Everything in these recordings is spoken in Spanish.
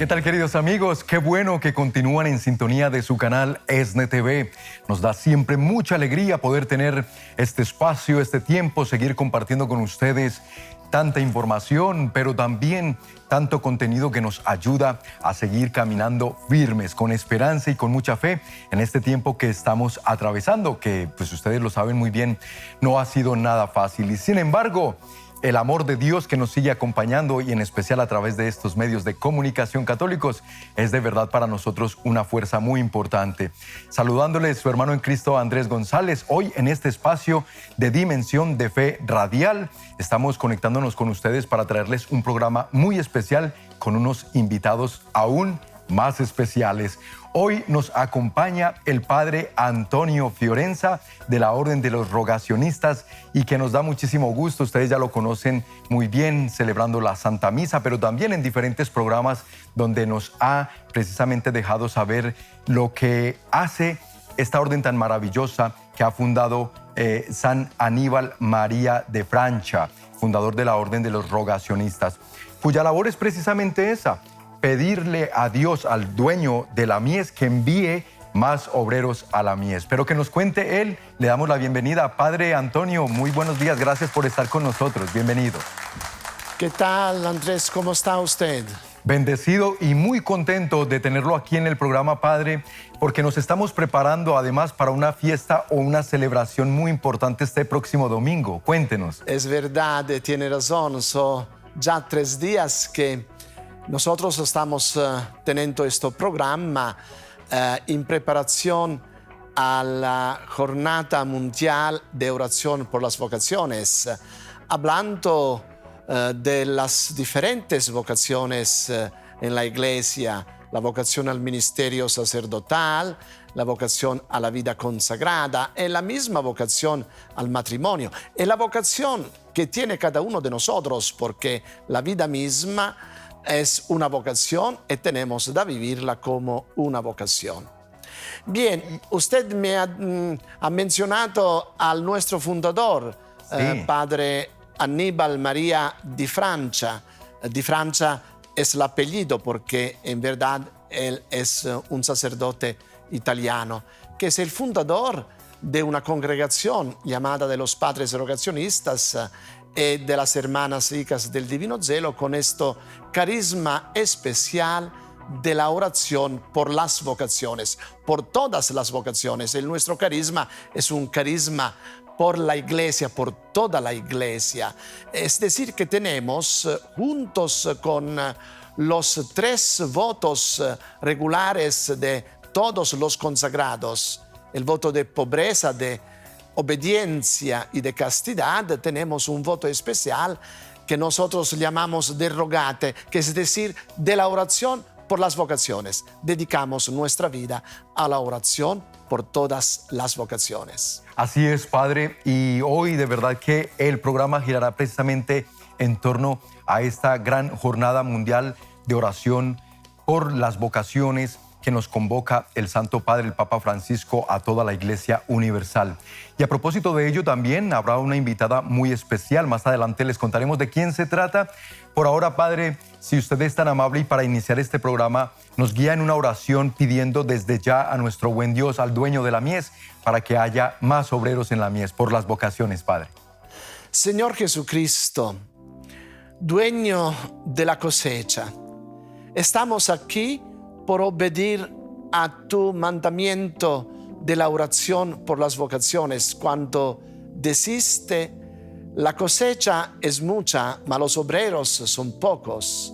¿Qué tal, queridos amigos? Qué bueno que continúan en sintonía de su canal ESNE TV. Nos da siempre mucha alegría poder tener este espacio, este tiempo, seguir compartiendo con ustedes tanta información, pero también tanto contenido que nos ayuda a seguir caminando firmes, con esperanza y con mucha fe en este tiempo que estamos atravesando, que pues ustedes lo saben muy bien, no ha sido nada fácil. Y sin embargo, el amor de Dios que nos sigue acompañando y en especial a través de estos medios de comunicación católicos es de verdad para nosotros una fuerza muy importante. Saludándoles su hermano en Cristo Andrés González, hoy en este espacio de Dimensión de Fe Radial estamos conectándonos con ustedes para traerles un programa muy especial con unos invitados aún más especiales. Hoy nos acompaña el padre Antonio Fiorenza de la Orden de los Rogacionistas y que nos da muchísimo gusto, ustedes ya lo conocen muy bien, celebrando la Santa Misa, pero también en diferentes programas donde nos ha precisamente dejado saber lo que hace esta orden tan maravillosa que ha fundado San Aníbal María de Francia, fundador de la Orden de los Rogacionistas, cuya labor es precisamente esa: pedirle a Dios, al dueño de la mies, que envíe más obreros a la mies. Pero que nos cuente él. Le damos la bienvenida. Padre Antonio, muy buenos días. Gracias por estar con nosotros. Bienvenido. ¿Qué tal, Andrés? ¿Cómo está usted? Bendecido y muy contento de tenerlo aquí en el programa, Padre, porque nos estamos preparando además para una fiesta o una celebración muy importante este próximo domingo. Cuéntenos. Es verdad, tiene razón. Son ya 3 días que nosotros estamos teniendo este programa en preparación a la Jornada Mundial de Oración por las Vocaciones, hablando de las diferentes vocaciones en la Iglesia: la vocación al ministerio sacerdotal, la vocación a la vida consagrada y la misma vocación al matrimonio, y la vocación que tiene cada uno de nosotros, porque la vida misma es una vocación y tenemos que vivirla como una vocación. Bien, usted me ha mencionado al nuestro fundador, sí. Padre Aníbal María de Francia. De Francia es el apellido porque en verdad él es un sacerdote italiano, que es el fundador de una congregación llamada de los Padres Rogacionistas y de las Hermanas Hijas del Divino Celo, con este carisma especial de la oración por las vocaciones, por todas las vocaciones. El nuestro carisma es un carisma por la Iglesia, por toda la Iglesia. Es decir, que tenemos, juntos con los 3 votos regulares de todos los consagrados, el voto de pobreza, de obediencia y de castidad, tenemos un voto especial que nosotros llamamos de rogate, que es decir, de la oración por las vocaciones. Dedicamos nuestra vida a la oración por todas las vocaciones. Así es, Padre, y hoy de verdad que el programa girará precisamente en torno a esta gran jornada mundial de oración por las vocaciones que nos convoca el Santo Padre, el Papa Francisco, a toda la Iglesia Universal. Y a propósito de ello también habrá una invitada muy especial. Más adelante les contaremos de quién se trata. Por ahora, Padre, si usted es tan amable y para iniciar este programa nos guía en una oración pidiendo desde ya a nuestro buen Dios, al dueño de la mies, para que haya más obreros en la mies por las vocaciones, Padre. Señor Jesucristo, dueño de la cosecha, estamos aquí por obedecer a tu mandamiento de la oración por las vocaciones, cuando deciste: la cosecha es mucha, mas los obreros son pocos.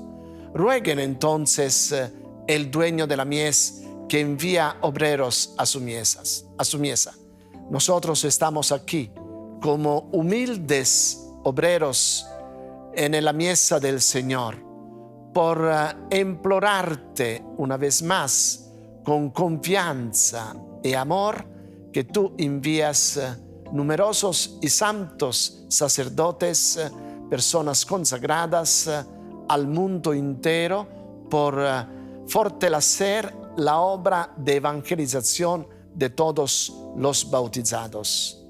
Rueguen entonces el dueño de la mies que envía obreros a su miesa. Nosotros estamos aquí como humildes obreros en la miesa del Señor, por implorarte una vez más, con confianza y amor, que tú envías numerosos y santos sacerdotes, personas consagradas al mundo entero, por fortalecer la obra de evangelización de todos los bautizados.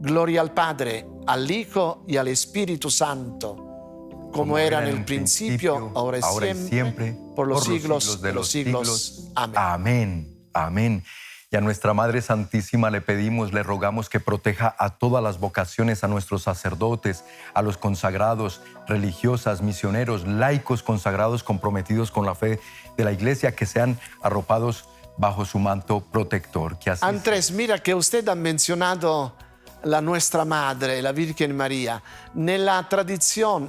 Gloria al Padre, al Hijo y al Espíritu Santo, como era en el principio, ahora y siempre, por los siglos de los siglos. Amén. Amén. Amén. Y a nuestra Madre Santísima le pedimos, le rogamos que proteja a todas las vocaciones, a nuestros sacerdotes, a los consagrados, religiosas, misioneros, laicos consagrados comprometidos con la fe de la Iglesia, que sean arropados bajo su manto protector. Que así Andrés, mira que usted ha mencionado la nuestra Madre, la Virgen María. En la tradición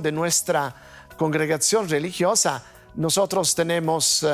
de nuestra congregación religiosa, nosotros tenemos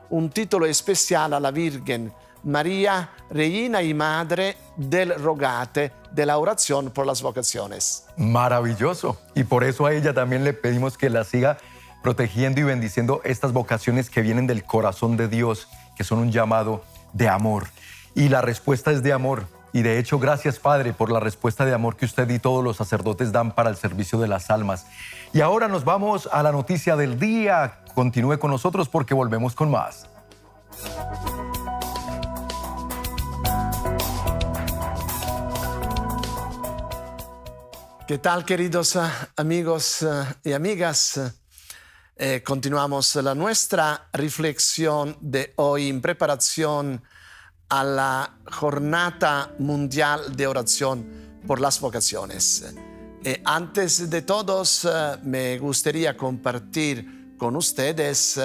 un título especial a la Virgen María, Reina y Madre del Rogate, de la oración por las vocaciones. Maravilloso. Y por eso a ella también le pedimos que la siga protegiendo y bendiciendo estas vocaciones que vienen del corazón de Dios, que son un llamado de amor. Y la respuesta es de amor. Y de hecho, gracias, Padre, por la respuesta de amor que usted y todos los sacerdotes dan para el servicio de las almas. Y ahora nos vamos a la noticia del día. Continúe con nosotros porque volvemos con más. ¿Qué tal, queridos amigos y amigas? Continuamos nuestra reflexión de hoy en preparación a la Jornada Mundial de Oración por las Vocaciones. Antes de todos, me gustaría compartir con ustedes,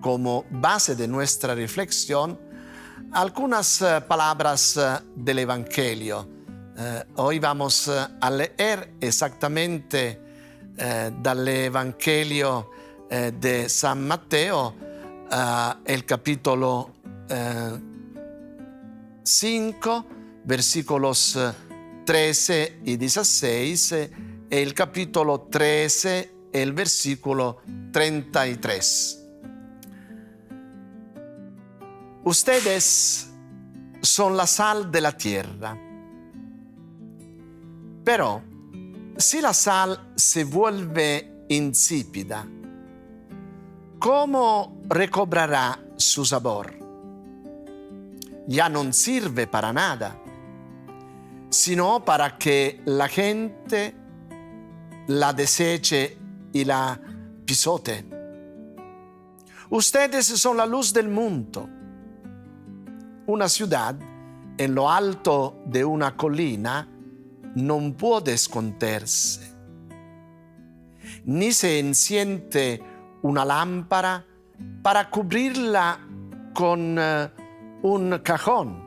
como base de nuestra reflexión, algunas palabras del Evangelio. Hoy vamos a leer exactamente dal Evangelio de San Mateo, el capítulo 5, versículos 13 y 16, y el capítulo 13, el versículo 33. Ustedes son la sal de la tierra, pero si la sal se vuelve insípida, ¿cómo recobrará su sabor? Ya no sirve para nada, sino para que la gente la deseche y la pisote. Ustedes son la luz del mundo. Una ciudad en lo alto de una colina no puede esconderse, ni se enciende una lámpara para cubrirla con un cajón.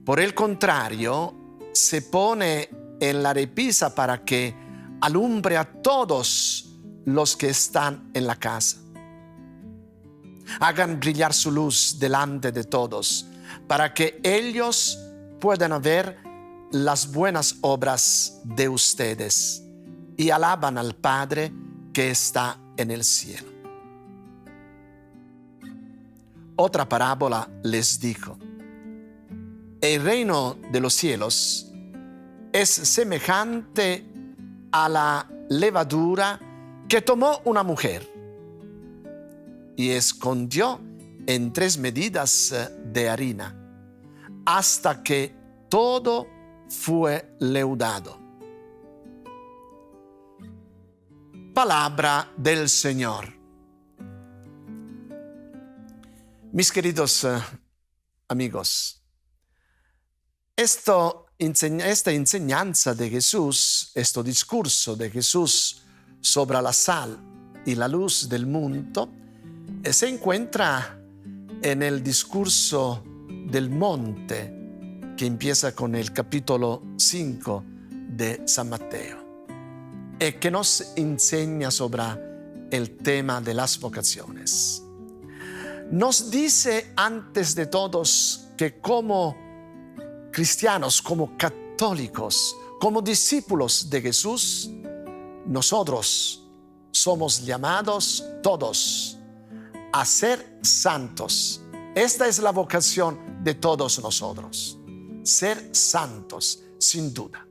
Por el contrario, se pone en la repisa para que alumbre a todos los que están en la casa. Hagan brillar su luz delante de todos, para que ellos puedan ver las buenas obras de ustedes y alaban al Padre que está en el cielo. Otra parábola les dijo: el reino de los cielos es semejante a la levadura que tomó una mujer y escondió en 3 medidas de harina hasta que todo fue leudado. Palabra del Señor. Mis queridos amigos, esta enseñanza de Jesús, este discurso de Jesús sobre la sal y la luz del mundo, se encuentra en el discurso del monte, que empieza con el capítulo 5 de San Mateo, y que nos enseña sobre el tema de las vocaciones. Nos dice antes de todos que como cristianos, como católicos, como discípulos de Jesús, nosotros somos llamados todos a ser santos. Esta es la vocación de todos nosotros, ser santos, sin duda.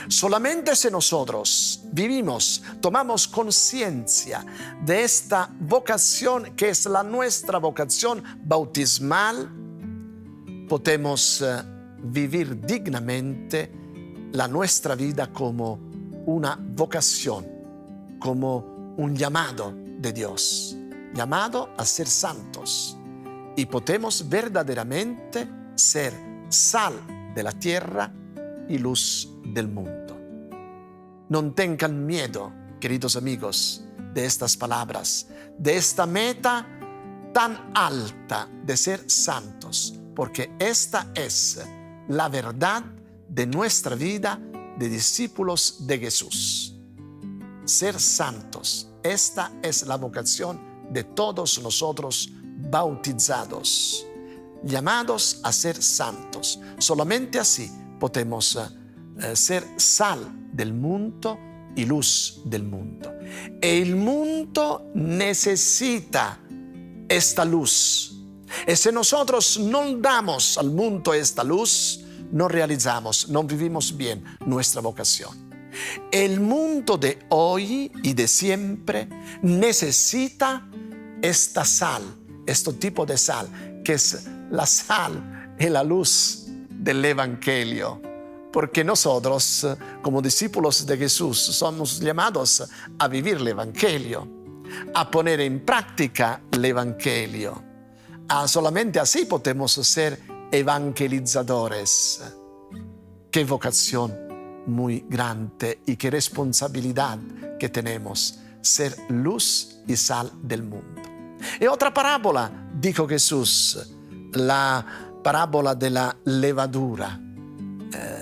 Solamente si nosotros vivimos, tomamos conciencia de esta vocación que es la nuestra vocación bautismal, podemos vivir dignamente la nuestra vida como una vocación, como un llamado de Dios, llamado a ser santos. Y podemos verdaderamente ser sal de la tierra y luz del mundo. No tengan miedo, queridos amigos, de estas palabras, de esta meta tan alta de ser santos, porque esta es la verdad de nuestra vida de discípulos de Jesús. Ser santos, esta es la vocación de todos nosotros bautizados, llamados a ser santos. Solamente así podemos ser sal del mundo y luz del mundo. El mundo necesita esta luz. Y si nosotros no damos al mundo esta luz, no realizamos, no vivimos bien nuestra vocación. El mundo de hoy y de siempre necesita esta sal, este tipo de sal, que es la sal y la luz del Evangelio. Porque nosotros, como discípulos de Jesús, somos llamados a vivir el Evangelio, a poner en práctica el Evangelio. Solamente así podemos ser evangelizadores. Qué vocación muy grande y qué responsabilidad que tenemos, ser luz y sal del mundo. Y otra parábola dijo Jesús, la parábola de la levadura.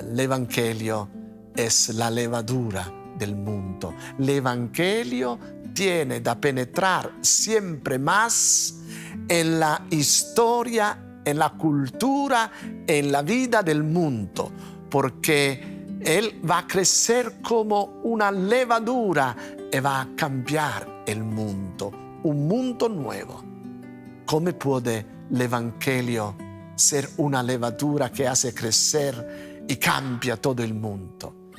El Evangelio es la levadura del mundo. El Evangelio tiene que penetrar siempre más en la historia, en la cultura, en la vida del mundo, porque Él va a crecer como una levadura y va a cambiar el mundo, un mundo nuevo. ¿Cómo puede el Evangelio ser una levadura que hace crecer y cambia todo el mundo?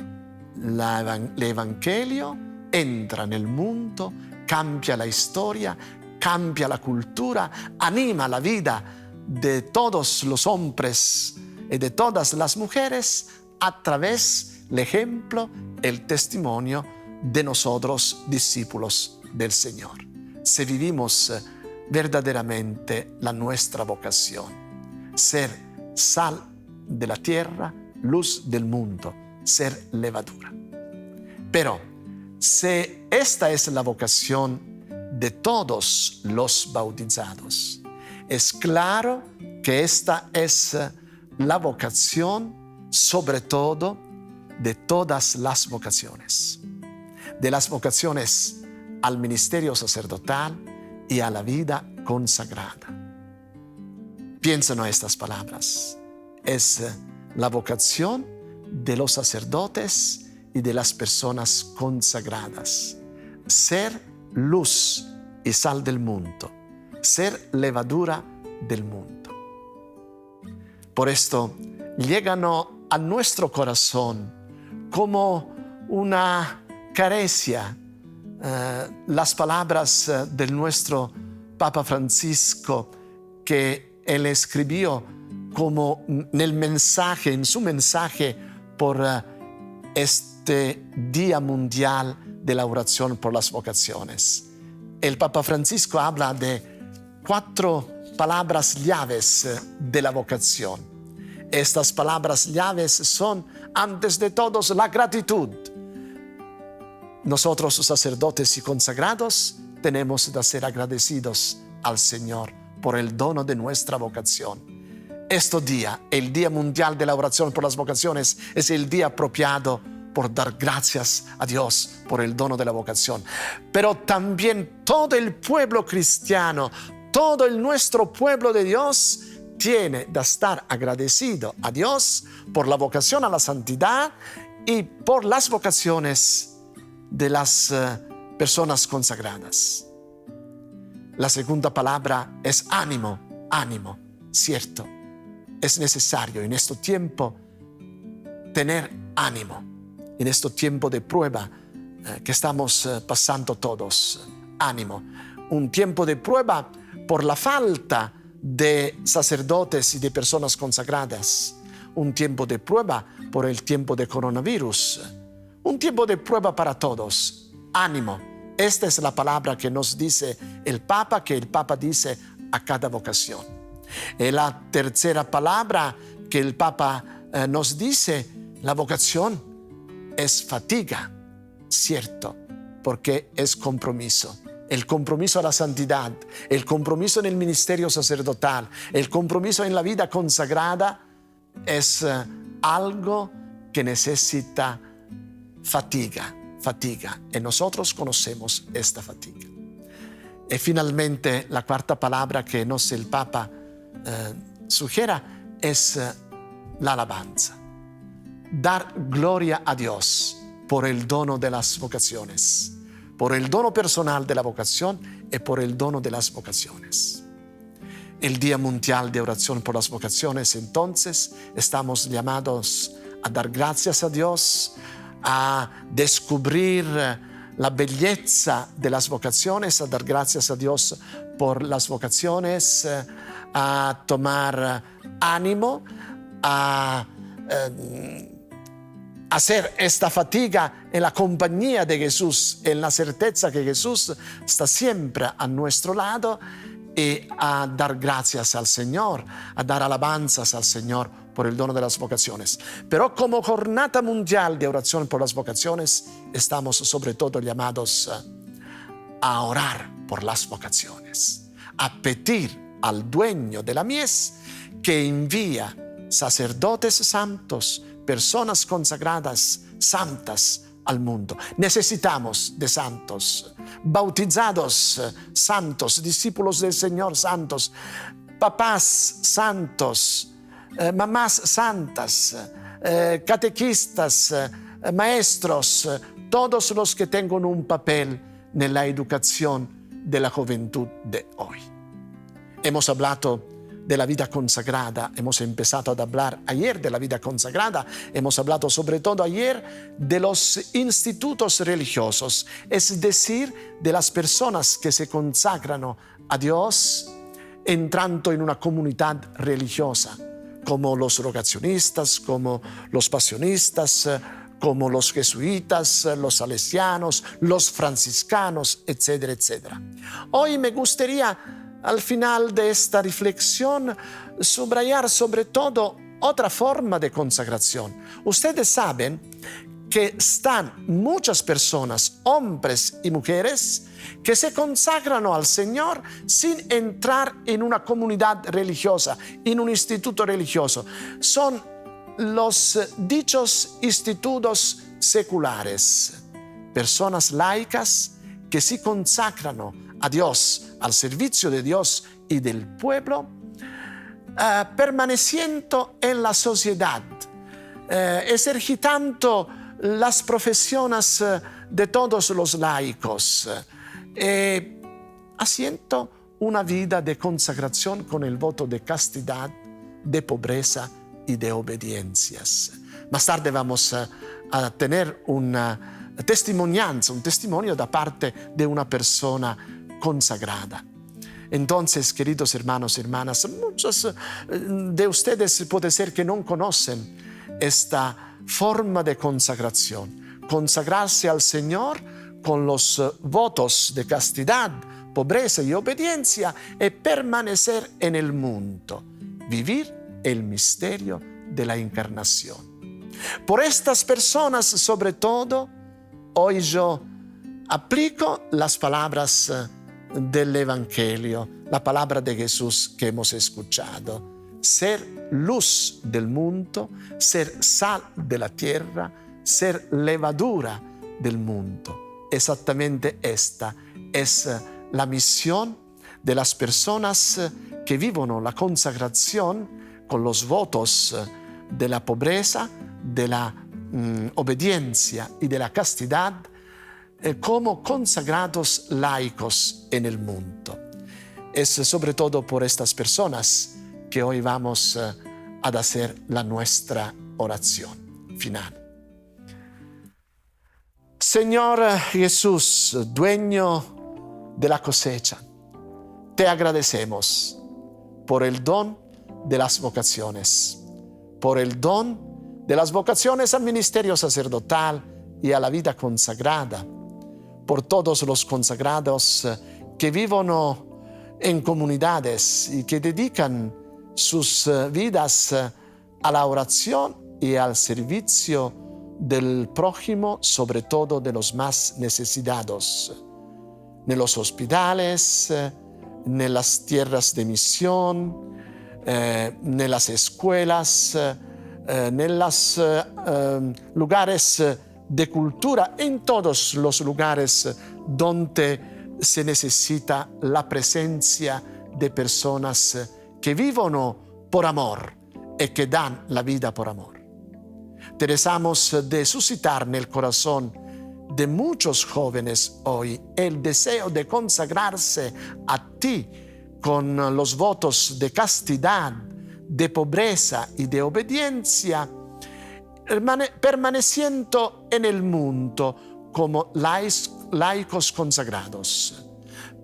El Evangelio entra en el mundo, cambia la historia, cambia la cultura, anima la vida de todos los hombres y de todas las mujeres a través del ejemplo, el testimonio de nosotros, discípulos del Señor. Si vivimos verdaderamente la nuestra vocación, ser sal de la tierra, luz del mundo, ser levadura. Pero si esta es la vocación de todos los bautizados, es claro que esta es la vocación sobre todo de todas las vocaciones, de las vocaciones al ministerio sacerdotal y a la vida consagrada. Piensen en estas palabras. Es la vocación de los sacerdotes y de las personas consagradas. Ser luz y sal del mundo, ser levadura del mundo. Por esto llegan a nuestro corazón como una caricia las palabras de nuestro Papa Francisco, que él escribió como en su mensaje por este Día Mundial de la Oración por las Vocaciones. El Papa Francisco habla de 4 palabras llaves de la vocación. Estas palabras llaves son, antes de todo, la gratitud. Nosotros, sacerdotes y consagrados, tenemos que ser agradecidos al Señor por el dono de nuestra vocación. Este día, el Día Mundial de la Oración por las Vocaciones, es el día apropiado por dar gracias a Dios por el dono de la vocación. Pero también todo el pueblo cristiano, todo nuestro pueblo de Dios, tiene que estar agradecido a Dios por la vocación a la santidad y por las vocaciones de las personas consagradas. La segunda palabra es ánimo, ánimo, cierto. Es necesario en este tiempo tener ánimo, en este tiempo de prueba que estamos pasando todos. Ánimo, un tiempo de prueba por la falta de sacerdotes y de personas consagradas, un tiempo de prueba por el tiempo de coronavirus, un tiempo de prueba para todos. Ánimo. Esta es la palabra que nos dice el Papa, que el Papa dice a cada vocación. Y la tercera palabra que el Papa nos dice, la vocación es fatiga, cierto, porque es compromiso. El compromiso a la santidad, el compromiso en el ministerio sacerdotal, el compromiso en la vida consagrada es algo que necesita fatiga. Y nosotros conocemos esta fatiga. Y finalmente, la cuarta palabra que nos el Papa sugiere es la alabanza. Dar gloria a Dios por el dono de las vocaciones, por el dono personal de la vocación y por el dono de las vocaciones. El Día Mundial de Oración por las Vocaciones, entonces, estamos llamados a dar gracias a Dios, a descubrir la belleza de las vocaciones, a dar gracias a Dios por las vocaciones, a tomar ánimo, a hacer esta fatiga en la compañía de Jesús, en la certeza que Jesús está siempre a nuestro lado, y a dar gracias al Señor, a dar alabanzas al Señor por el dono de las vocaciones. Pero como Jornada Mundial de Oración por las Vocaciones, estamos sobre todo llamados a orar por las vocaciones, a pedir al dueño de la mies que envía sacerdotes santos, personas consagradas, santas al mundo. Necesitamos de santos, bautizados santos, discípulos del Señor santos, papás santos, mamás santas, catequistas, maestros, todos los que tengan un papel en la educación de la juventud de hoy. Hemos hablado de la vida consagrada, hemos empezado a hablar ayer de la vida consagrada, hemos hablado sobre todo ayer de los institutos religiosos, es decir, de las personas que se consagran a Dios entrando en una comunidad religiosa, como los rogacionistas, como los pasionistas, como los jesuitas, los salesianos, los franciscanos, etcétera, etcétera. Hoy me gustaría, al final de esta reflexión, subrayar sobre todo otra forma de consagración. Ustedes saben que están muchas personas, hombres y mujeres, que se consagran al Señor sin entrar en una comunidad religiosa, en un instituto religioso. Son los dichos institutos seculares, personas laicas que se consagran a Dios, al servicio de Dios y del pueblo, permaneciendo en la sociedad, ejercitando las profesiones de todos los laicos, haciendo una vida de consagración con el voto de castidad, de pobreza y de obediencias. Más tarde vamos a tener una testimonianza, un testimonio da parte de una persona consagrada. Entonces, queridos hermanos y hermanas, muchos de ustedes puede ser que no conocen esta forma de consagración. Consagrarse al Señor con los votos de castidad, pobreza y obediencia y permanecer en el mundo. Vivir el misterio de la encarnación. Por estas personas, sobre todo, hoy yo aplico las palabras del Evangelio, la palabra de Jesús que hemos escuchado. Ser luz del mundo, ser sal de la tierra, ser levadura del mundo. Exactamente esta es la misión de las personas que viven la consagración con los votos de la pobreza, de la obediencia y de la castidad, como consagrados laicos en el mundo. Es sobre todo por estas personas que hoy vamos a hacer la nuestra oración final. Señor Jesús, dueño de la cosecha, te agradecemos por el don de las vocaciones, por el don de las vocaciones al ministerio sacerdotal y a la vida consagrada, por todos los consagrados que viven en comunidades y que dedican sus vidas a la oración y al servicio del prójimo, sobre todo de los más necesitados, en los hospitales, en las tierras de misión, en las escuelas, en los lugares de cultura, en todos los lugares donde se necesita la presencia de personas que viven por amor y que dan la vida por amor. Te deseamos de suscitar en el corazón de muchos jóvenes hoy el deseo de consagrarse a ti con los votos de castidad, de pobreza y de obediencia, permaneciendo en el mundo como laicos consagrados,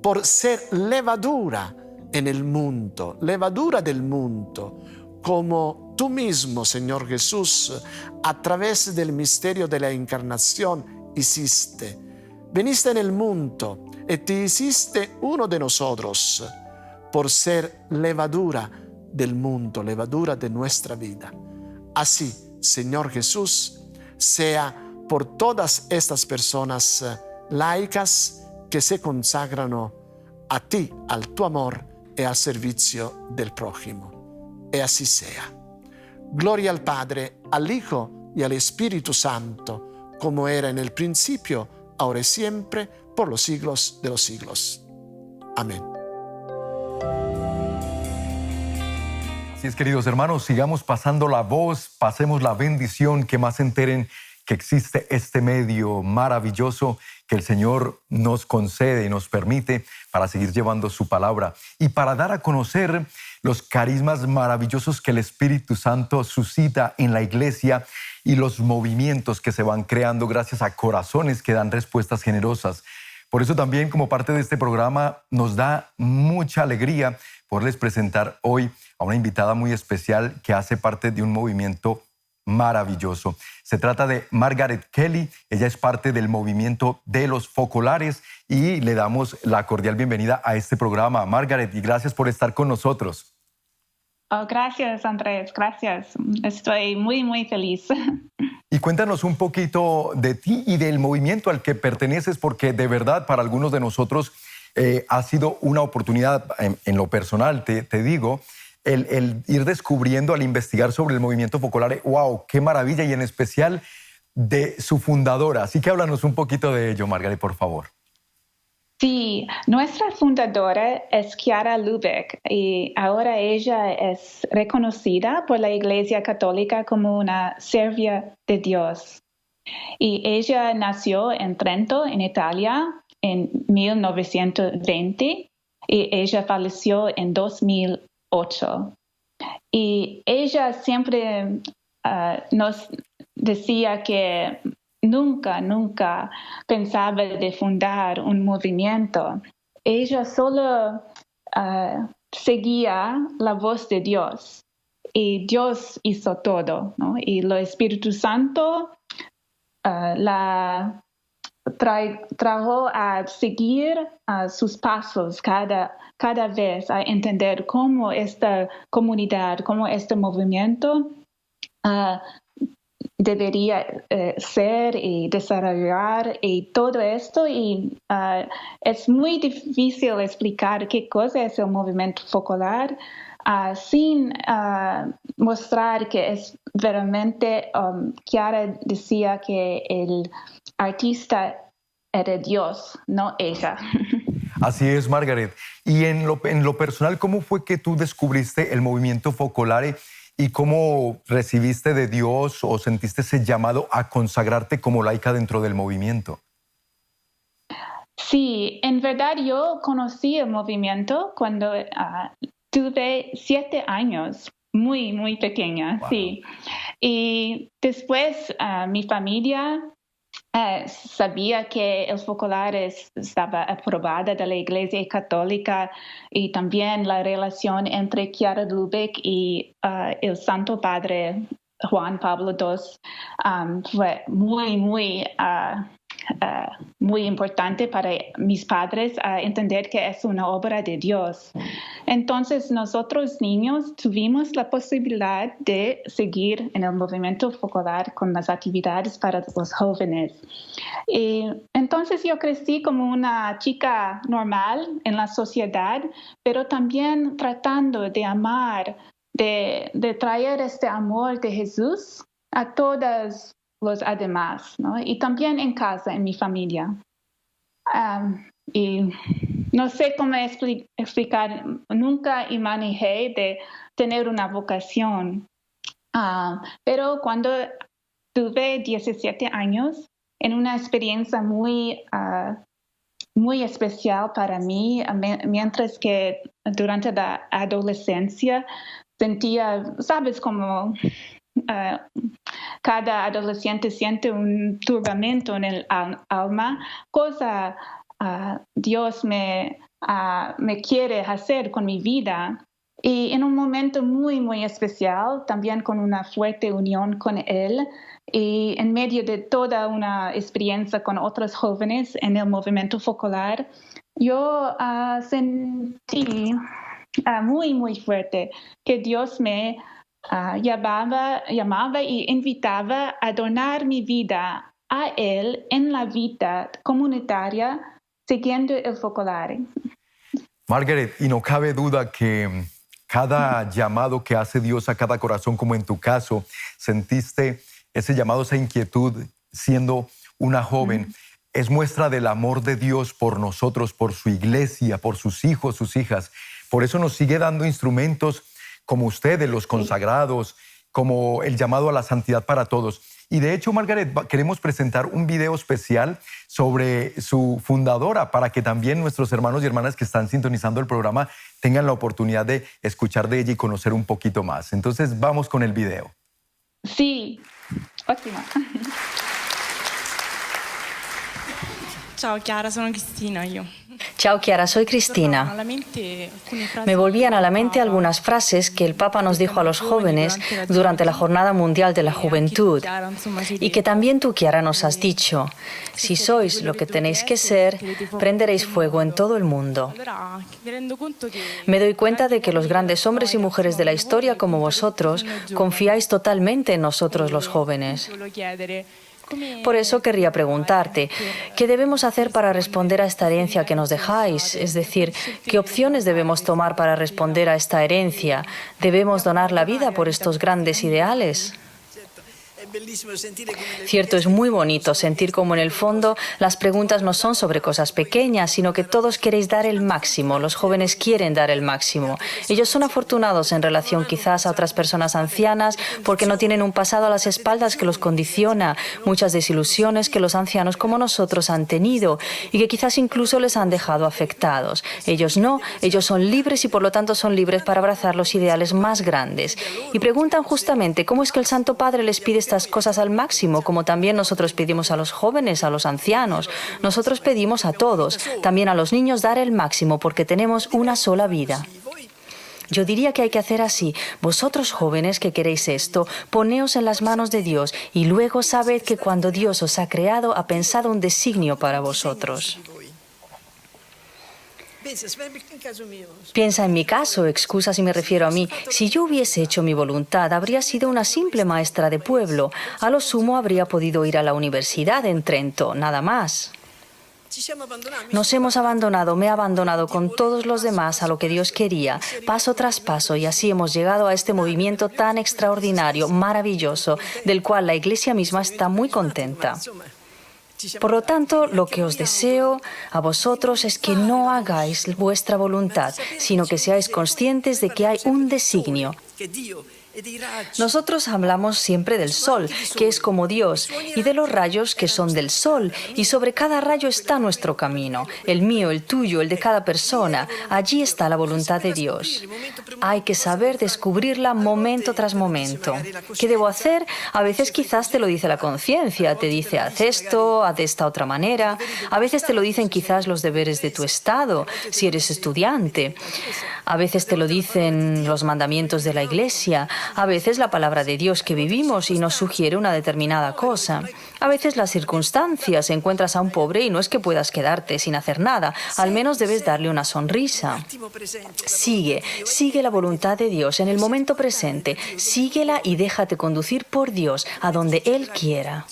por ser levadura en el mundo, levadura del mundo, como tú mismo, Señor Jesús, a través del misterio de la encarnación hiciste. Veniste en el mundo y te hiciste uno de nosotros por ser levadura del mundo, levadura de nuestra vida. Así, Señor Jesús, sea por todas estas personas laicas que se consagran a ti, al tu amor y al servicio del prójimo. Y así sea. Gloria al Padre, al Hijo y al Espíritu Santo, como era en el principio, ahora y siempre, por los siglos de los siglos. Amén. Así es, queridos hermanos, sigamos pasando la voz, pasemos la bendición, que más se enteren que existe este medio maravilloso que el Señor nos concede y nos permite para seguir llevando su palabra y para dar a conocer los carismas maravillosos que el Espíritu Santo suscita en la iglesia y los movimientos que se van creando gracias a corazones que dan respuestas generosas. Por eso también, como parte de este programa, nos da mucha alegría poderles presentar hoy a una invitada muy especial que hace parte de un movimiento maravilloso. Se trata de Margaret Kelly. Ella es parte del movimiento de los focolares y le damos la cordial bienvenida a este programa. Margaret, y gracias por estar con nosotros. Oh, gracias, Andrés, gracias. Estoy muy, muy feliz. Y cuéntanos un poquito de ti y del movimiento al que perteneces, porque de verdad para algunos de nosotros ha sido una oportunidad, en lo personal, te digo, el ir descubriendo al investigar sobre el movimiento Focolare. ¡Wow! ¡Qué maravilla! Y en especial de su fundadora. Así que háblanos un poquito de ello, Margaret, por favor. Sí, nuestra fundadora es Chiara Lubich y ahora ella es reconocida por la Iglesia Católica como una sierva de Dios. Y ella nació en Trento, en Italia, en 1920 y ella falleció en 2008. Y ella siempre nos decía que nunca pensaba de fundar un movimiento. Ella solo seguía la voz de Dios y Dios hizo todo, ¿no? Y el Espíritu Santo la trajo a seguir sus pasos cada vez, a entender cómo esta comunidad, cómo este movimiento debería ser y desarrollar y todo esto. Y es muy difícil explicar qué cosa es el movimiento focolar sin mostrar que es verdaderamente, Chiara decía que el artista era Dios, no ella. Así es, Margaret. Y en lo personal, ¿cómo fue que tú descubriste el movimiento Focolare y cómo recibiste de Dios o sentiste ese llamado a consagrarte como laica dentro del movimiento? Sí, en verdad yo conocí el movimiento cuando tuve 7 años, muy, muy pequeña, wow. Sí. Y después mi familia sabía que el Focolare estaba aprobada de la Iglesia Católica y también la relación entre Chiara Lubich y el Santo Padre Juan Pablo II fue muy importante para mis padres entender que es una obra de Dios. Entonces, nosotros niños tuvimos la posibilidad de seguir en el movimiento focolar con las actividades para los jóvenes. Y entonces yo crecí como una chica normal en la sociedad, pero también tratando de amar, de traer este amor de Jesús a todas los además, ¿no? Y también en casa, en mi familia. Y no sé cómo explicar, nunca imaginé de tener una vocación, pero cuando tuve 17 años, en una experiencia muy especial para mí, mientras que durante la adolescencia sentía, ¿sabes? Como cada adolescente siente un turbamento en el alma, cosa Dios me quiere hacer con mi vida. Y en un momento muy especial, también con una fuerte unión con Él, y en medio de toda una experiencia con otros jóvenes en el movimiento focolar, yo sentí muy fuerte que Dios me llamaba y invitaba a donar mi vida a Él en la vida comunitaria siguiendo el focolar. Margaret, y no cabe duda que cada llamado que hace Dios a cada corazón, como en tu caso, sentiste ese llamado, esa inquietud siendo una joven, es muestra del amor de Dios por nosotros, por su iglesia, por sus hijos, sus hijas. Por eso nos sigue dando instrumentos como ustedes, los consagrados, como el llamado a la santidad para todos. Y de hecho, Margaret, queremos presentar un video especial sobre su fundadora para que también nuestros hermanos y hermanas que están sintonizando el programa tengan la oportunidad de escuchar de ella y conocer un poquito más. Entonces, vamos con el video. Sí, ótimo. Ciao Chiara, sono Cristina io. Ciao Chiara, soy Cristina. Me volvían a la mente algunas frases que el Papa nos dijo a los jóvenes durante la Jornada Mundial de la Juventud y que también tú, Chiara, nos has dicho. Si sois lo que tenéis que ser, prenderéis fuego en todo el mundo. Me doy cuenta de que los grandes hombres y mujeres de la historia como vosotros confiáis totalmente en nosotros los jóvenes. Por eso querría preguntarte, ¿qué debemos hacer para responder a esta herencia que nos dejáis? Es decir, ¿qué opciones debemos tomar para responder a esta herencia? ¿Debemos donar la vida por estos grandes ideales? Cierto, es muy bonito sentir como en el fondo las preguntas no son sobre cosas pequeñas, sino que todos queréis dar el máximo, los jóvenes quieren dar el máximo. Ellos son afortunados en relación quizás a otras personas ancianas porque no tienen un pasado a las espaldas que los condiciona, muchas desilusiones que los ancianos como nosotros han tenido y que quizás incluso les han dejado afectados. Ellos no, ellos son libres y por lo tanto son libres para abrazar los ideales más grandes. Y preguntan justamente cómo es que el Santo Padre les pide estas cosas al máximo, como también nosotros pedimos a los jóvenes, a los ancianos. Nosotros pedimos a todos, también a los niños, dar el máximo porque tenemos una sola vida. Yo diría que hay que hacer así. Vosotros jóvenes que queréis esto, poneos en las manos de Dios y luego sabed que cuando Dios os ha creado ha pensado un designio para vosotros. Piensa en mi caso, excusa si me refiero a mí. Si yo hubiese hecho mi voluntad, habría sido una simple maestra de pueblo. A lo sumo habría podido ir a la universidad en Trento, nada más. Nos hemos abandonado, me he abandonado con todos los demás a lo que Dios quería, paso tras paso, y así hemos llegado a este movimiento tan extraordinario, maravilloso, del cual la Iglesia misma está muy contenta. Por lo tanto, lo que os deseo a vosotros es que no hagáis vuestra voluntad, sino que seáis conscientes de que hay un designio. Nosotros hablamos siempre del sol, que es como Dios, y de los rayos que son del sol, y sobre cada rayo está nuestro camino, el mío, el tuyo, el de cada persona. Allí está la voluntad de Dios. Hay que saber descubrirla momento tras momento. ¿Qué debo hacer? A veces quizás te lo dice la conciencia, te dice haz esto, haz de esta otra manera. A veces te lo dicen quizás los deberes de tu estado, si eres estudiante. A veces te lo dicen los mandamientos de la Iglesia. A veces la palabra de Dios que vivimos y nos sugiere una determinada cosa. A veces las circunstancias, encuentras a un pobre y no es que puedas quedarte sin hacer nada, al menos debes darle una sonrisa. Sigue la voluntad de Dios en el momento presente, síguela y déjate conducir por Dios a donde Él quiera.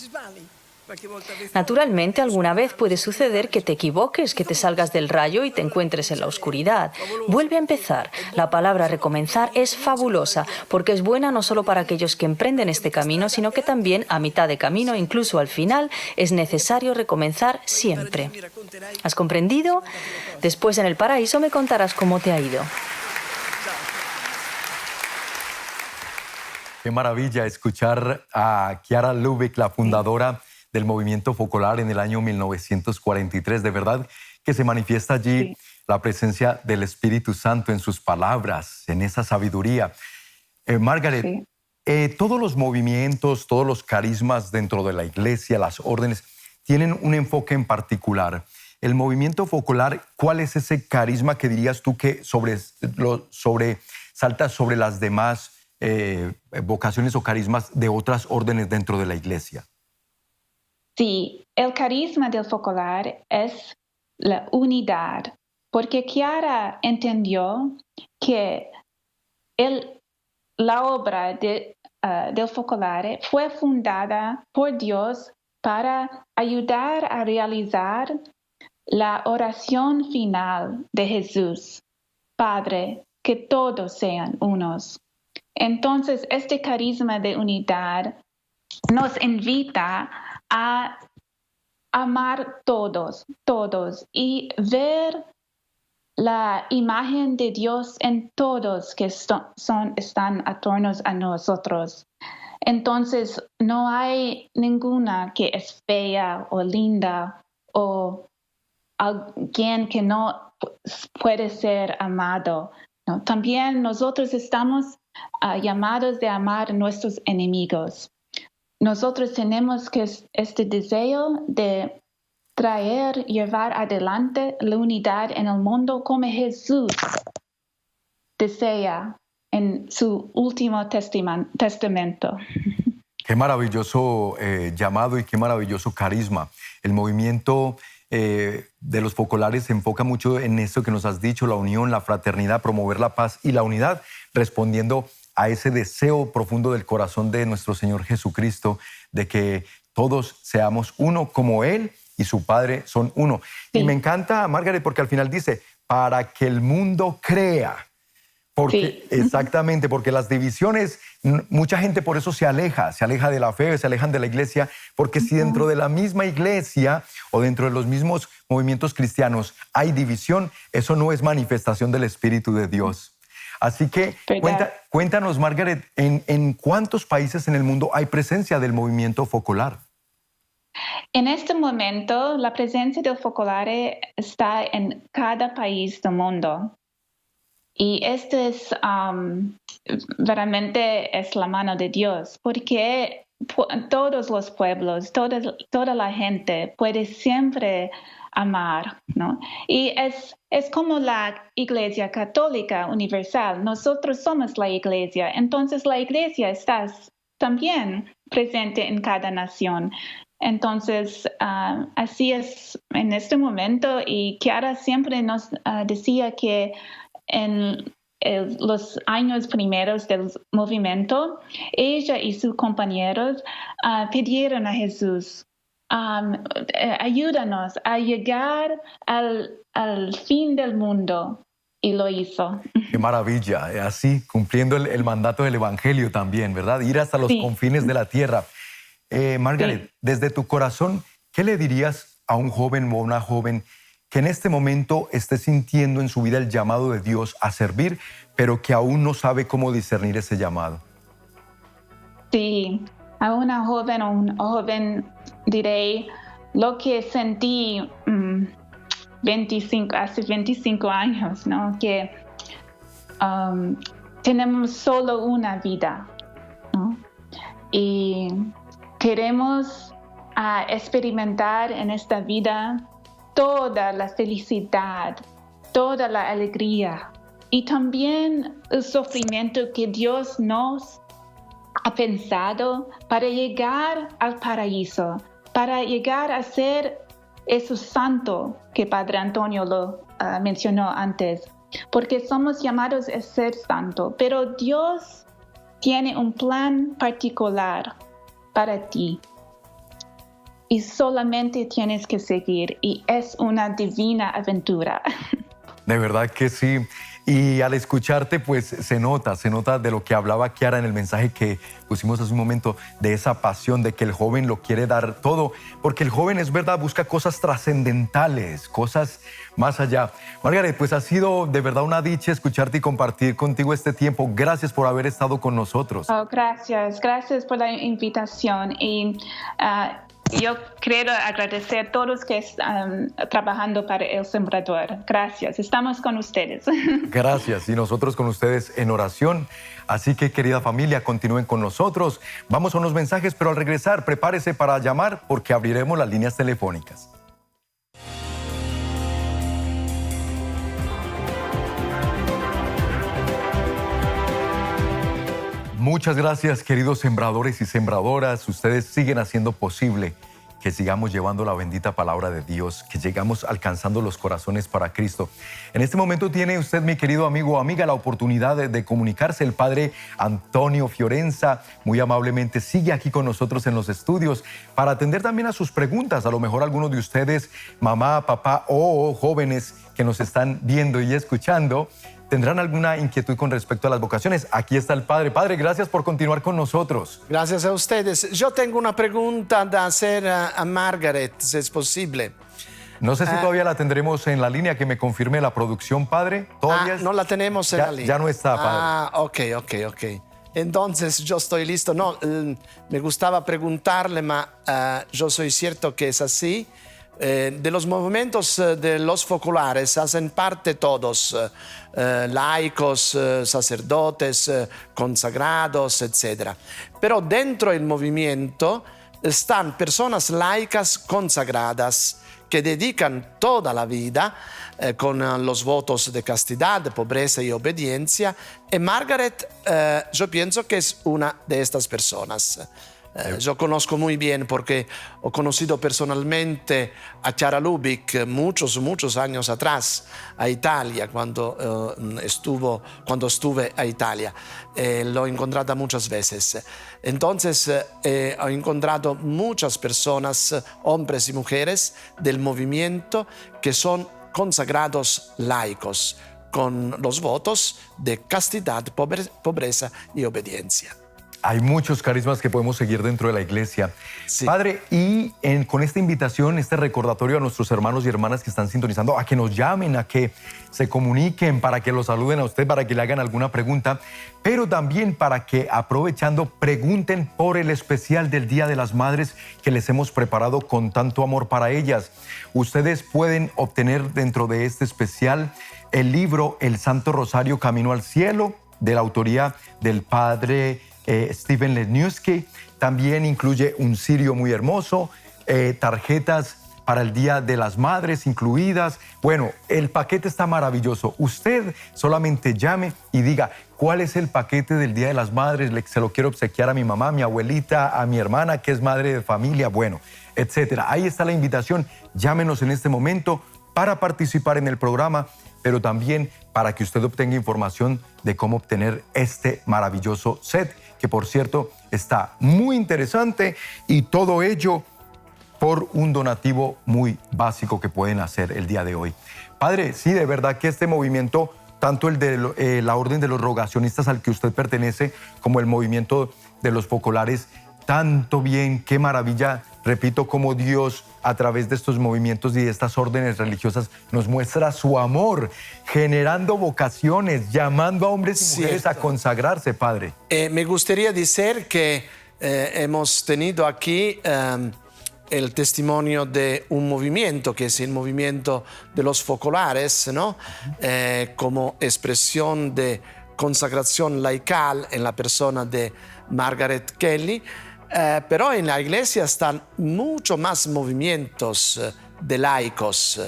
Naturalmente, alguna vez puede suceder que te equivoques, que te salgas del rayo y te encuentres en la oscuridad. Vuelve a empezar. La palabra recomenzar es fabulosa, porque es buena no solo para aquellos que emprenden este camino, sino que también a mitad de camino, incluso al final, es necesario recomenzar siempre. ¿Has comprendido? Después en el paraíso me contarás cómo te ha ido. Qué maravilla escuchar a Chiara Lubich, la fundadora del movimiento Focolar en el año 1943. De verdad que se manifiesta allí la presencia del Espíritu Santo en sus palabras, en esa sabiduría. Margaret, todos los movimientos, todos los carismas dentro de la iglesia, las órdenes, tienen un enfoque en particular. El movimiento Focolar, ¿cuál es ese carisma que dirías tú que salta sobre las demás vocaciones o carismas de otras órdenes dentro de la iglesia? Sí, el carisma del Focolar es la unidad, porque Chiara entendió que la obra del Focolar fue fundada por Dios para ayudar a realizar la oración final de Jesús. Padre, que todos sean unos. Entonces, este carisma de unidad nos invita a amar todos y ver la imagen de Dios en todos que están atornos a nosotros. Entonces, no hay ninguna que es fea o linda o alguien que no puede ser amado, ¿no? También nosotros estamos llamados de amar a nuestros enemigos. Nosotros tenemos que este deseo de llevar adelante la unidad en el mundo como Jesús desea en su último testamento. Qué maravilloso llamado y qué maravilloso carisma. El movimiento de los focolares se enfoca mucho en esto que nos has dicho, la unión, la fraternidad, promover la paz y la unidad, respondiendo a ese deseo profundo del corazón de nuestro Señor Jesucristo de que todos seamos uno como Él y su Padre son uno. Sí. Y me encanta, Margaret, porque al final dice, para que el mundo crea. Porque, sí. Exactamente, porque las divisiones, mucha gente por eso se aleja de la fe, se alejan de la iglesia, porque si dentro de la misma iglesia o dentro de los mismos movimientos cristianos hay división, eso no es manifestación del Espíritu de Dios. Así que cuéntanos, Margaret, ¿en cuántos países en el mundo hay presencia del movimiento Focolar? En este momento, la presencia del Focolar está en cada país del mundo. Y esto es realmente es la mano de Dios, porque todos los pueblos, toda la gente puede siempre amar, ¿no? Y es como la Iglesia Católica Universal. Nosotros somos la Iglesia, entonces la Iglesia está también presente en cada nación. Entonces, así es en este momento, y Chiara siempre nos decía que en los años primeros del movimiento, ella y sus compañeros pidieron a Jesús, ayúdanos a llegar al fin del mundo, y lo hizo. Qué maravilla, así cumpliendo el mandato del Evangelio también, ¿verdad? Ir hasta los confines de la tierra. Margaret, desde tu corazón, ¿qué le dirías a un joven o a una joven que en este momento esté sintiendo en su vida el llamado de Dios a servir, pero que aún no sabe cómo discernir ese llamado? Sí, a una joven o un joven diré lo que sentí hace 25 años, ¿no? Que tenemos solo una vida, ¿no? Y queremos experimentar en esta vida toda la felicidad, toda la alegría y también el sufrimiento que Dios nos ha pensado para llegar al paraíso, para llegar a ser ese santo que Padre Antonio lo mencionó antes, porque somos llamados a ser santo, pero Dios tiene un plan particular para ti y solamente tienes que seguir, y es una divina aventura. De verdad que sí. Y al escucharte, pues se nota de lo que hablaba Kiara en el mensaje que pusimos hace un momento, de esa pasión, de que el joven lo quiere dar todo, porque el joven, es verdad, busca cosas trascendentales, cosas más allá. Margaret, pues ha sido de verdad una dicha escucharte y compartir contigo este tiempo. Gracias por haber estado con nosotros. Oh, gracias por la invitación, y yo quiero agradecer a todos que están trabajando para El Sembrador. Gracias, estamos con ustedes. Gracias, y nosotros con ustedes en oración. Así que, querida familia, continúen con nosotros. Vamos a unos mensajes, pero al regresar, prepárese para llamar porque abriremos las líneas telefónicas. Muchas gracias, queridos sembradores y sembradoras. Ustedes siguen haciendo posible que sigamos llevando la bendita palabra de Dios, que llegamos alcanzando los corazones para Cristo. En este momento tiene usted, mi querido amigo o amiga, la oportunidad de comunicarse. El padre Antonio Fiorenza muy amablemente sigue aquí con nosotros en los estudios para atender también a sus preguntas. A lo mejor algunos de ustedes, mamá, papá o jóvenes que nos están viendo y escuchando, ¿tendrán alguna inquietud con respecto a las vocaciones? Aquí está el Padre. Padre, gracias por continuar con nosotros. Gracias a ustedes. Yo tengo una pregunta de hacer a Margaret, si es posible. No sé si todavía la tendremos en la línea, que me confirme la producción, Padre. ¿Todavía no la tenemos en la línea? Ya no está, Padre. Ok. Entonces yo estoy listo. No, me gustaba preguntarle, pero yo soy cierto que es así. De los movimientos de los focolares hacen parte todos, laicos, sacerdotes, consagrados, etc. Pero dentro del movimiento están personas laicas consagradas que dedican toda la vida con los votos de castidad, de pobreza y obediencia. Y Margaret, yo pienso que es una de estas personas. Yo conozco muy bien porque he conocido personalmente a Chiara Lubich muchos años atrás a Italia, cuando estuve a Italia. L'ho incontrata muchas veces. Entonces he encontrado muchas personas, hombres y mujeres del movimiento, que son consagrados laicos con los votos de castidad, pobreza y obediencia. Hay muchos carismas que podemos seguir dentro de la iglesia. Sí. Padre, y con esta invitación, este recordatorio a nuestros hermanos y hermanas que están sintonizando, a que nos llamen, a que se comuniquen, para que los saluden a usted, para que le hagan alguna pregunta, pero también para que, aprovechando, pregunten por el especial del Día de las Madres que les hemos preparado con tanto amor para ellas. Ustedes pueden obtener dentro de este especial el libro El Santo Rosario Camino al Cielo, de la autoría del Padre Steven Lesniewski. También incluye un cirio muy hermoso, tarjetas para el Día de las Madres incluidas. Bueno, el paquete está maravilloso. Usted solamente llame y diga cuál es el paquete del Día de las Madres. Se lo quiero obsequiar a mi mamá, a mi abuelita, a mi hermana que es madre de familia, bueno, etcétera. Ahí está la invitación. Llámenos en este momento para participar en el programa, pero también para que usted obtenga información de cómo obtener este maravilloso set, que por cierto está muy interesante, y todo ello por un donativo muy básico que pueden hacer el día de hoy. Padre, sí, de verdad que este movimiento, tanto el de la Orden de los Rogacionistas al que usted pertenece, como el movimiento de los focolares, tanto bien, qué maravilla. Repito, cómo Dios, a través de estos movimientos y de estas órdenes religiosas, nos muestra su amor, generando vocaciones, llamando a hombres y mujeres a consagrarse, Padre. Me gustaría decir que hemos tenido aquí el testimonio de un movimiento, que es el movimiento de los focolares, ¿no? Como expresión de consagración laical en la persona de Margaret Kelly. Pero en la iglesia están mucho más movimientos de laicos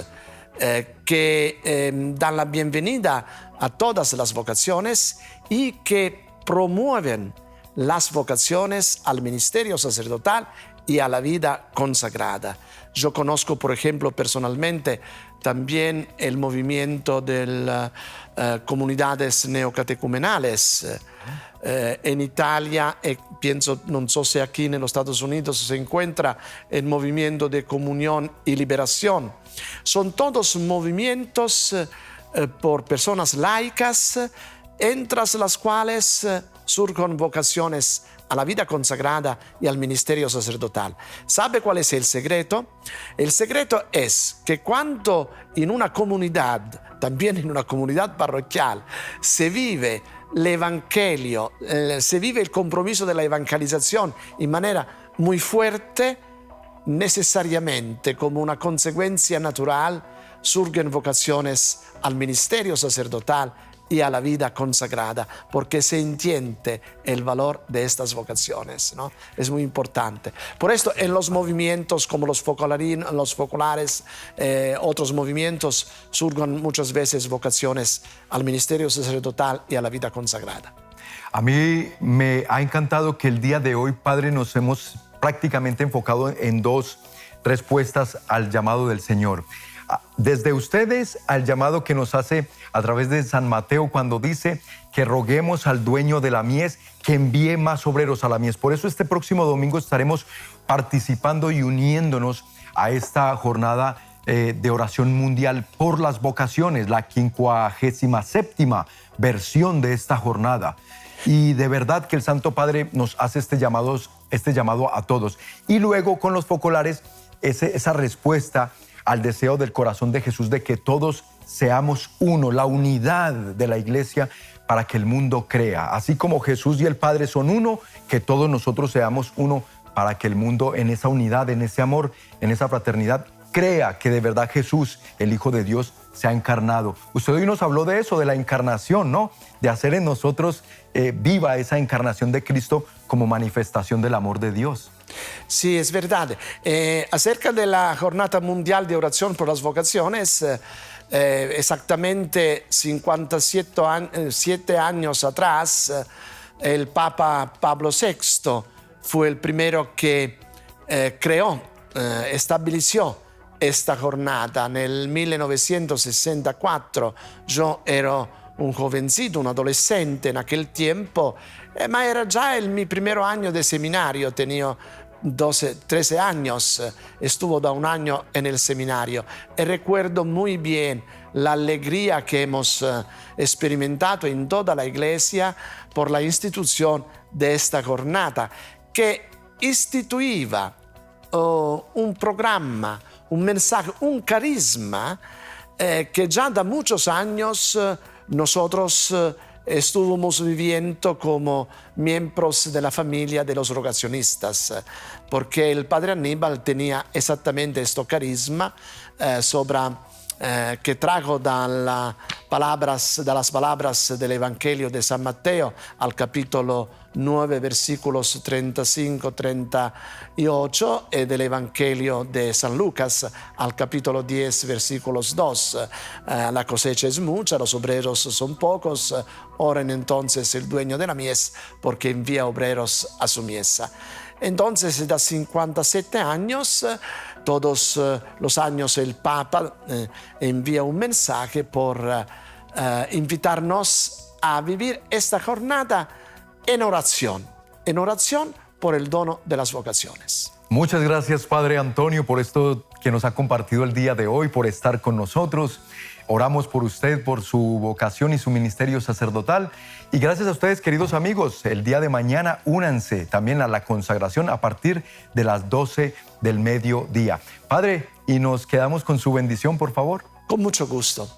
que dan la bienvenida a todas las vocaciones y que promueven las vocaciones al ministerio sacerdotal y a la vida consagrada. Yo conozco, por ejemplo, personalmente también el movimiento de las comunidades neocatecumenales. En Italia, pienso, no sé si aquí en los Estados Unidos se encuentra el movimiento de comunión y liberación. Son todos movimientos por personas laicas, entre las cuales surgen vocaciones a la vida consagrada y al ministerio sacerdotal. ¿Sabe cuál es el secreto? El secreto es que cuando en una comunidad, también en una comunidad parroquial, se vive el evangelio, se vive el compromiso de la evangelización en manera muy fuerte, necesariamente como una consecuencia natural surgen vocaciones al ministerio sacerdotal y a la vida consagrada, porque se entiende el valor de estas vocaciones, ¿no? Es muy importante. Por esto, en los movimientos como los focolares, otros movimientos, surgen muchas veces vocaciones al ministerio sacerdotal y a la vida consagrada. A mí me ha encantado que el día de hoy, Padre, nos hemos prácticamente enfocado en dos respuestas al llamado del Señor. Desde ustedes al llamado que nos hace a través de San Mateo cuando dice que roguemos al dueño de la mies que envíe más obreros a la mies. Por eso este próximo domingo estaremos participando y uniéndonos a esta jornada de oración mundial por las vocaciones, la 57ª versión de esta jornada. Y de verdad que el Santo Padre nos hace este llamado a todos. Y luego con los focolares, esa respuesta al deseo del corazón de Jesús de que todos seamos uno, la unidad de la iglesia para que el mundo crea. Así como Jesús y el Padre son uno, que todos nosotros seamos uno para que el mundo en esa unidad, en ese amor, en esa fraternidad, crea que de verdad Jesús, el Hijo de Dios, se ha encarnado. Usted hoy nos habló de eso, de la encarnación, ¿no? De hacer en nosotros viva esa encarnación de Cristo como manifestación del amor de Dios. Sí, es verdad. Acerca de la Jornada Mundial de Oración por las Vocaciones, exactamente 57 años atrás, el Papa Pablo VI fue el primero que estableció esta jornada. En el 1964 yo era un jovencito, un adolescente en aquel tiempo, ma era ya mi primer año de seminario, tenía 13 años, estuvo da un año en el seminario y recuerdo muy bien la alegría que hemos experimentado en toda la iglesia por la institución de esta jornada, que instituiva un programa, un mensaje, un carisma que ya da muchos años nosotros estuvimos viviendo como miembros de la familia de los rogacionistas, porque el padre Aníbal tenía exactamente este carisma que trajo de las palabras del Evangelio de San Mateo al capítulo 9, versículos 35-38, y del Evangelio de San Lucas al capítulo 10, versículos 2. La cosecha es mucha, los obreros son pocos, oren entonces el dueño de la mies porque envía obreros a su mies. Entonces, da 57 años, todos los años el Papa envía un mensaje por invitarnos a vivir esta jornada en oración por el dono de las vocaciones. Muchas gracias, Padre Antonio, por esto que nos ha compartido el día de hoy, por estar con nosotros. Oramos por usted, por su vocación y su ministerio sacerdotal. Y gracias a ustedes, queridos amigos, el día de mañana únanse también a la consagración a partir de las 12 del mediodía. Padre, y nos quedamos con su bendición, por favor. Con mucho gusto.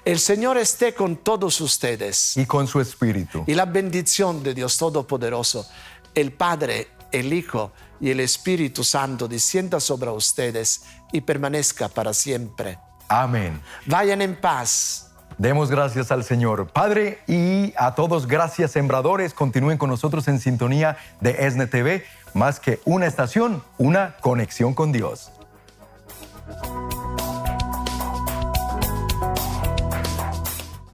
El Señor esté con todos ustedes. Y con su espíritu. Y la bendición de Dios Todopoderoso, el Padre, el Hijo y el Espíritu Santo descienda sobre ustedes y permanezca para siempre. Amén. Vayan en paz. Demos gracias al Señor. Padre, y a todos, gracias, sembradores. Continúen con nosotros en sintonía de ESNE TV. Más que una estación, una conexión con Dios.